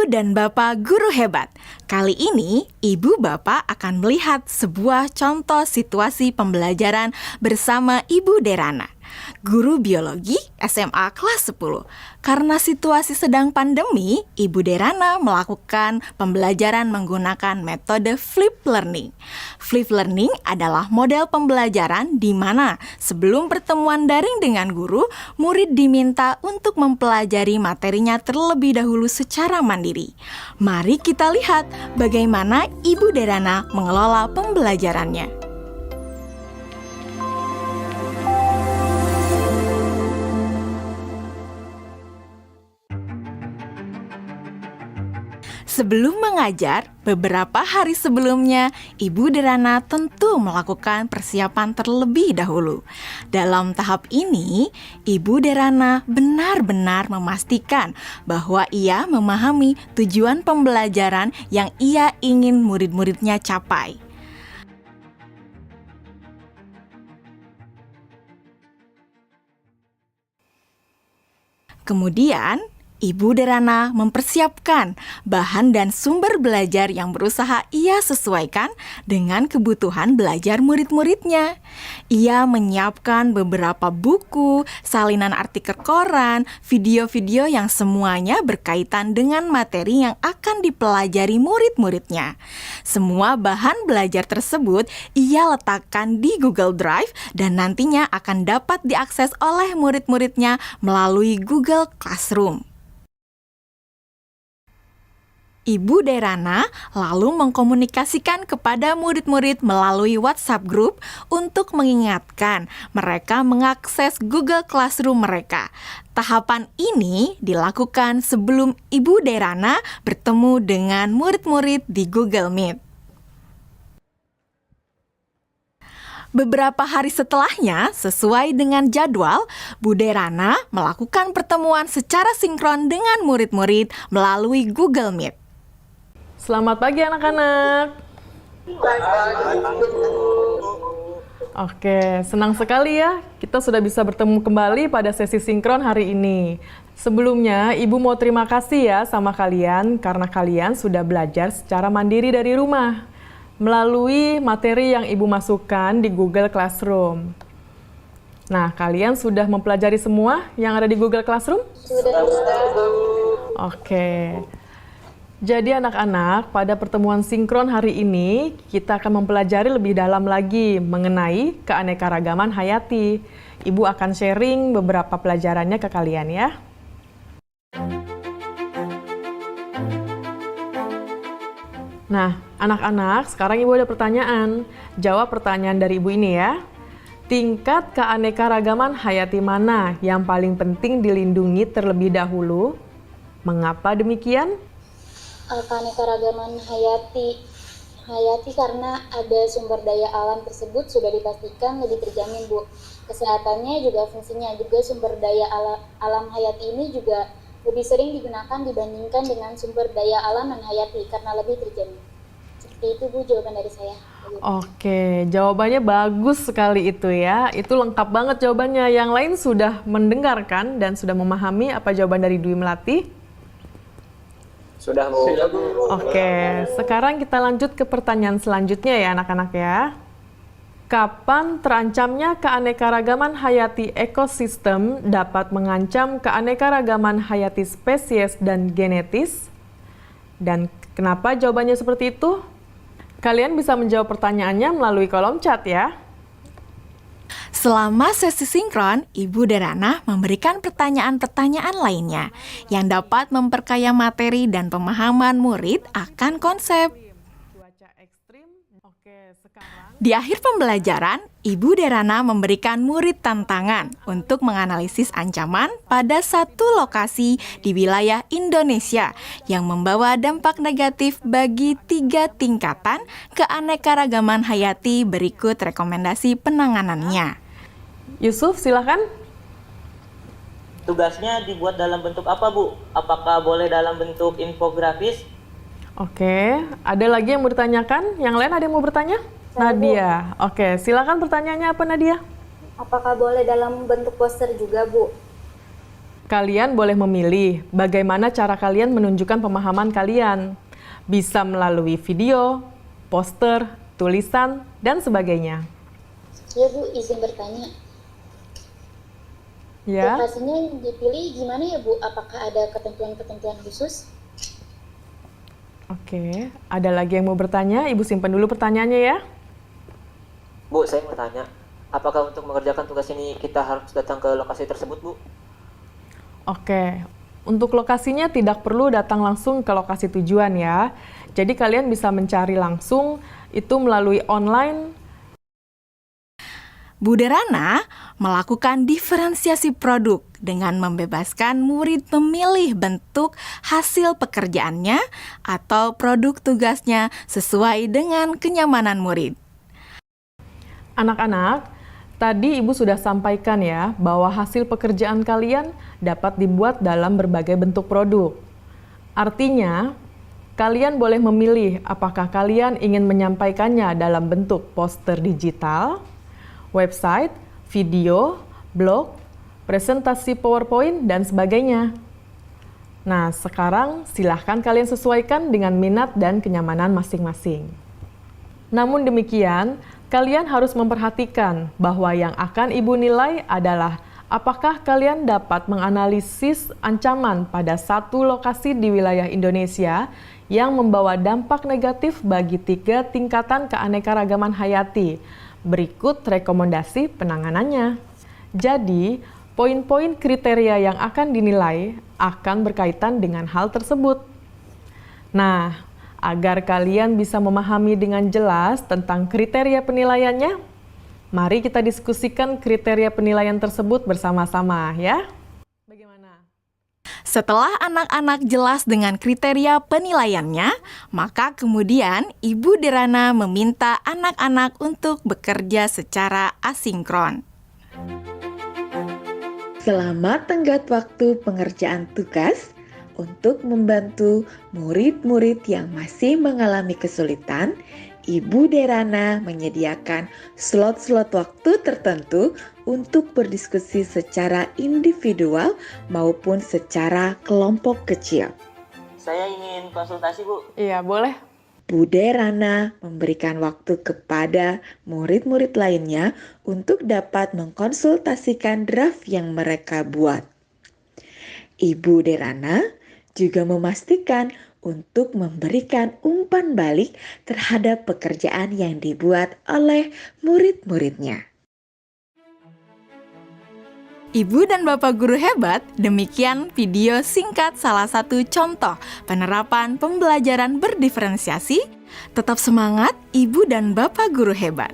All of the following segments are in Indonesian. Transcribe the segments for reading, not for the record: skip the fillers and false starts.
dan Bapak guru hebat. Kali ini, Ibu Bapak akan melihat sebuah contoh situasi pembelajaran bersama Ibu Derana, guru biologi SMA kelas 10. Karena situasi sedang pandemi, Ibu Derana melakukan pembelajaran menggunakan metode flip learning. Flip learning adalah model pembelajaran di mana sebelum pertemuan daring dengan guru, murid diminta untuk mempelajari materinya terlebih dahulu secara mandiri. Mari kita lihat bagaimana Ibu Derana mengelola pembelajarannya. Sebelum mengajar, beberapa hari sebelumnya, Ibu Derana tentu melakukan persiapan terlebih dahulu. Dalam tahap ini, Ibu Derana benar-benar memastikan bahwa ia memahami tujuan pembelajaran yang ia ingin murid-muridnya capai. Kemudian, Ibu Derana mempersiapkan bahan dan sumber belajar yang berusaha ia sesuaikan dengan kebutuhan belajar murid-muridnya. Ia menyiapkan beberapa buku, salinan artikel koran, video-video yang semuanya berkaitan dengan materi yang akan dipelajari murid-muridnya. Semua bahan belajar tersebut ia letakkan di Google Drive dan nantinya akan dapat diakses oleh murid-muridnya melalui Google Classroom. Ibu Derana lalu mengkomunikasikan kepada murid-murid melalui WhatsApp Group untuk mengingatkan mereka mengakses Google Classroom mereka. Tahapan ini dilakukan sebelum Ibu Derana bertemu dengan murid-murid di Google Meet. Beberapa hari setelahnya, sesuai dengan jadwal, Bu Derana melakukan pertemuan secara sinkron dengan murid-murid melalui Google Meet. Selamat pagi anak-anak. Oke, senang sekali ya kita sudah bisa bertemu kembali pada sesi sinkron hari ini. Sebelumnya, Ibu mau terima kasih ya sama kalian karena kalian sudah belajar secara mandiri dari rumah melalui materi yang Ibu masukkan di Google Classroom. Nah, kalian sudah mempelajari semua yang ada di Google Classroom? Sudah. Oke. Jadi anak-anak, pada pertemuan sinkron hari ini, kita akan mempelajari lebih dalam lagi mengenai keanekaragaman hayati. Ibu akan sharing beberapa pelajarannya ke kalian ya. Nah, anak-anak, sekarang Ibu ada pertanyaan. Jawab pertanyaan dari Ibu ini ya. Tingkat keanekaragaman hayati mana yang paling penting dilindungi terlebih dahulu? Mengapa demikian? Keanekaragaman hayati karena ada sumber daya alam tersebut sudah dipastikan lebih terjamin, Bu. Kesehatannya juga fungsinya juga sumber daya alam hayati ini juga lebih sering digunakan dibandingkan dengan sumber daya alam non hayati karena lebih terjamin. Seperti itu, Bu, jawaban dari saya. Oke, jawabannya bagus sekali itu ya. Itu lengkap banget jawabannya. Yang lain sudah mendengarkan dan sudah memahami apa jawaban dari Dwi Melati? Sudah, Bu. Oke, sekarang kita lanjut ke pertanyaan selanjutnya ya anak-anak ya. Kapan terancamnya keanekaragaman hayati ekosistem dapat mengancam keanekaragaman hayati spesies dan genetis? Dan kenapa jawabannya seperti itu? Kalian bisa menjawab pertanyaannya melalui kolom chat ya. Selama sesi sinkron, Ibu Derana memberikan pertanyaan-pertanyaan lainnya yang dapat memperkaya materi dan pemahaman murid akan konsep. Di akhir pembelajaran, Ibu Derana memberikan murid tantangan untuk menganalisis ancaman pada satu lokasi di wilayah Indonesia yang membawa dampak negatif bagi 3 tingkatan keanekaragaman hayati. Berikut rekomendasi penanganannya. Yusuf, silakan. Tugasnya dibuat dalam bentuk apa, Bu? Apakah boleh dalam bentuk infografis? Oke, ada lagi yang mau ditanyakan? Yang lain ada yang mau bertanya? Nadia. Oke, silakan pertanyaannya apa Nadia? Apakah boleh dalam bentuk poster juga, Bu? Kalian boleh memilih bagaimana cara kalian menunjukkan pemahaman kalian. Bisa melalui video, poster, tulisan, dan sebagainya. Ya Bu, izin bertanya. Ya, Lokasinya yang dipilih gimana ya Bu? Apakah ada ketentuan-ketentuan khusus? oke. Ada lagi yang mau bertanya? Ibu simpan dulu pertanyaannya ya. Bu, saya mau tanya, apakah untuk mengerjakan tugas ini kita harus datang ke lokasi tersebut, Bu? Oke, untuk lokasinya tidak perlu datang langsung ke lokasi tujuan ya. Jadi kalian bisa mencari langsung itu melalui online. Bu Derana melakukan diferensiasi produk dengan membebaskan murid memilih bentuk hasil pekerjaannya atau produk tugasnya sesuai dengan kenyamanan murid. Anak-anak, tadi Ibu sudah sampaikan ya bahwa hasil pekerjaan kalian dapat dibuat dalam berbagai bentuk produk. Artinya, kalian boleh memilih apakah kalian ingin menyampaikannya dalam bentuk poster digital, website, video, blog, presentasi PowerPoint, dan sebagainya. Nah, sekarang silahkan kalian sesuaikan dengan minat dan kenyamanan masing-masing. Namun demikian, kalian harus memperhatikan bahwa yang akan Ibu nilai adalah apakah kalian dapat menganalisis ancaman pada satu lokasi di wilayah Indonesia yang membawa dampak negatif bagi 3 tingkatan keanekaragaman hayati. Berikut rekomendasi penanganannya. Jadi, poin-poin kriteria yang akan dinilai akan berkaitan dengan hal tersebut. Nah, agar kalian bisa memahami dengan jelas tentang kriteria penilaiannya, mari kita diskusikan kriteria penilaian tersebut bersama-sama ya. Bagaimana? Setelah anak-anak jelas dengan kriteria penilaiannya, maka kemudian Ibu Derana meminta anak-anak untuk bekerja secara asinkron. Selamat tenggat waktu pengerjaan tugas untuk membantu murid-murid yang masih mengalami kesulitan. Ibu Derana menyediakan slot-slot waktu tertentu untuk berdiskusi secara individual maupun secara kelompok kecil. Saya ingin konsultasi, Bu. Iya, boleh. Bu Derana memberikan waktu kepada murid-murid lainnya untuk dapat mengkonsultasikan draft yang mereka buat. Ibu Derana juga memastikan untuk memberikan umpan balik terhadap pekerjaan yang dibuat oleh murid-muridnya. Ibu dan Bapak Guru hebat, demikian video singkat salah satu contoh penerapan pembelajaran berdiferensiasi. Tetap semangat, Ibu dan Bapak Guru hebat.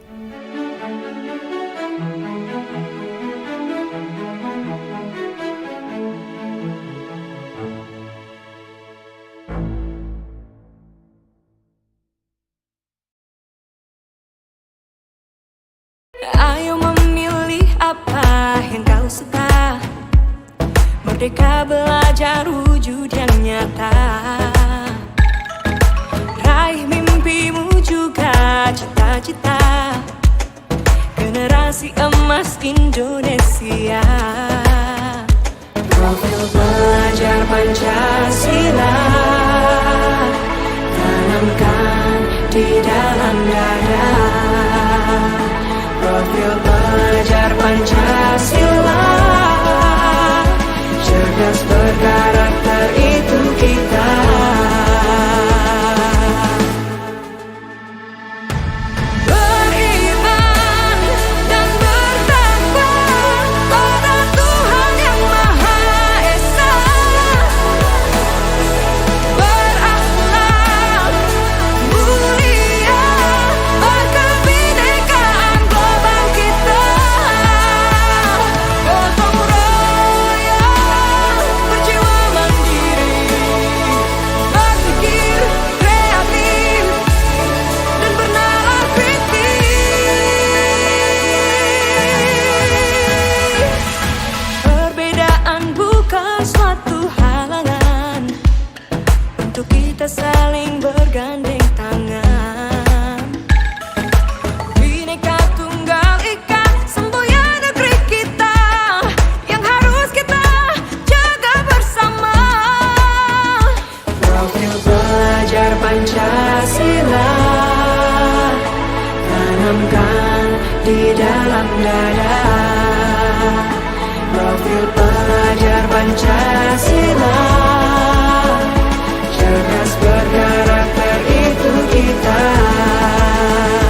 Ayo memilih apa yang kau suka. Merdeka belajar wujud yang nyata. Raih mimpimu juga cita-cita. Generasi emas Indonesia. Profil belajar Pancasila tanamkan di dalam dada. Profil pelajar Pancasila, cerdas berkarakter itu kita. Beriman dan bertakwa pada Tuhan yang Maha Esa. Berakhlak mulia, berkebinekaan global kita. Gotong royong, berjiwa mandiri, berpikir kreatif dan bernalar kritis. Perbedaan bukan suatu halangan untuk kita saling bergandeng